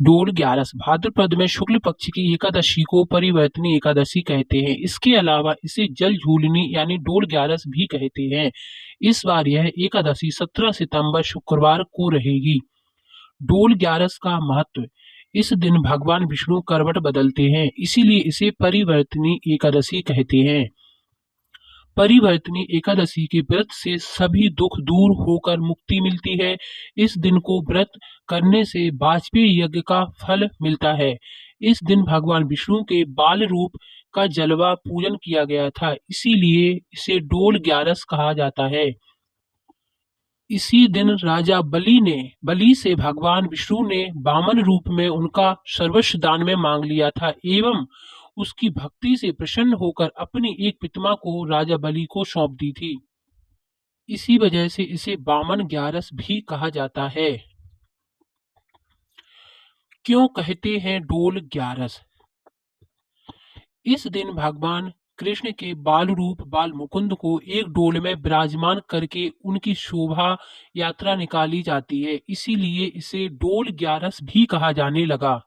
डोल ग्यारस भाद्रपद में शुक्ल पक्ष की एकादशी को परिवर्तनी एकादशी कहते हैं। इसके अलावा इसे जल झूलनी यानी डोल ग्यारस भी कहते हैं। इस बार यह एकादशी 17 सितंबर शुक्रवार को रहेगी। डोल ग्यारस का महत्व। इस दिन भगवान विष्णु करवट बदलते हैं, इसीलिए इसे परिवर्तनी एकादशी कहते हैं। परिवर्तनी एकादशी के व्रत से सभी दुख दूर होकर मुक्ति मिलती है। इस दिन को व्रत करने से वाजपेयी यज्ञ का फल मिलता है। इस दिन भगवान विष्णु के बाल रूप का जलवा पूजन किया गया था, इसीलिए इसे डोल ग्यारस कहा जाता है। इसी दिन राजा बलि से भगवान विष्णु ने वामन रूप में उनका सर्वस्व दान में मांग लिया था एवं उसकी भक्ति से प्रसन्न होकर अपनी एक प्रतिमा को राजा बलि को सौंप दी थी। इसी वजह से इसे वामन ग्यारस भी कहा जाता है। क्यों कहते हैं डोल ग्यारस? इस दिन भगवान कृष्ण के बाल रूप बाल मुकुंद को एक डोल में विराजमान करके उनकी शोभा यात्रा निकाली जाती है, इसीलिए इसे डोल ग्यारस भी कहा जाने लगा।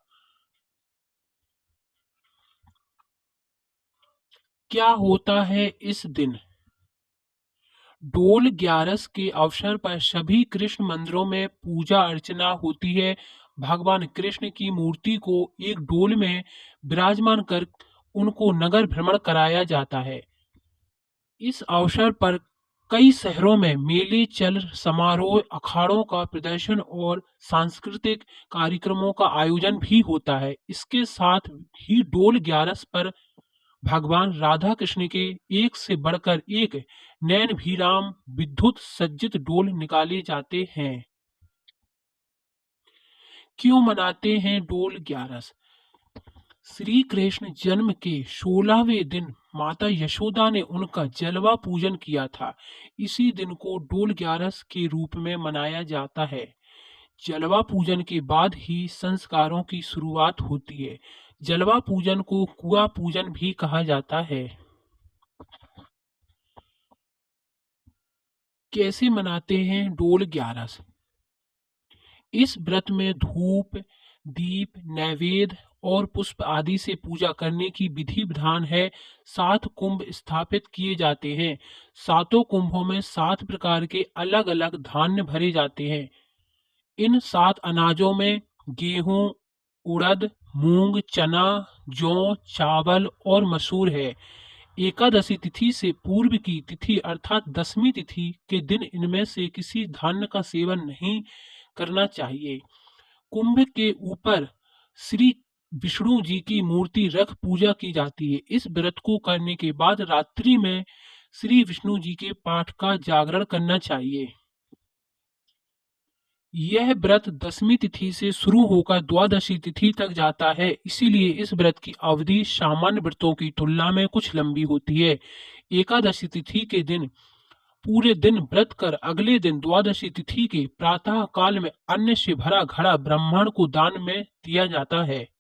क्या होता है इस दिन? डोल ग्यारस के अवसर पर सभी कृष्ण मंदिरों में पूजा अर्चना होती है। भगवान कृष्ण की मूर्ति को एक डोल में विराजमान कर उनको नगर भ्रमण कराया जाता है। इस अवसर पर कई शहरों में मेले चल समारोह, अखाड़ों का प्रदर्शन और सांस्कृतिक कार्यक्रमों का आयोजन भी होता है। इसके साथ ही डोल ग्यारस पर भगवान राधा कृष्ण के एक से बढ़कर एक नैन भीराम विद्युत सज्जित डोल निकाले जाते हैं। क्यों मनाते हैं डोल ग्यारस? श्री कृष्ण जन्म के 16वें दिन माता यशोदा ने उनका जलवा पूजन किया था। इसी दिन को डोल ग्यारस के रूप में मनाया जाता है। जलवा पूजन के बाद ही संस्कारों की शुरुआत होती है। जलवा पूजन को कुआ पूजन भी कहा जाता है। कैसे मनाते हैं डोल ग्यारस? इस व्रत में धूप, दीप, नैवेद्य और पुष्प आदि से पूजा करने की विधि विधान है। 7 कुंभ स्थापित किए जाते हैं। सातों कुंभों में 7 प्रकार के अलग अलग धान्य भरे जाते हैं। इन 7 अनाजों में गेहूं, उड़द, मूंग, चना, जौ, चावल और मसूर है। एकादशी तिथि से पूर्व की तिथि अर्थात दसवीं तिथि के दिन इनमें से किसी धान्य का सेवन नहीं करना चाहिए। कुंभ के ऊपर श्री विष्णु जी की मूर्ति रख पूजा की जाती है। इस व्रत को करने के बाद रात्रि में श्री विष्णु जी के पाठ का जागरण करना चाहिए। यह व्रत दसवीं तिथि से शुरू होकर द्वादशी तिथि तक जाता है, इसीलिए इस व्रत की अवधि सामान्य व्रतों की तुलना में कुछ लंबी होती है। एकादशी तिथि के दिन पूरे दिन व्रत कर अगले दिन द्वादशी तिथि के प्रातः काल में अन्न से भरा घड़ा ब्राह्मण को दान में दिया जाता है।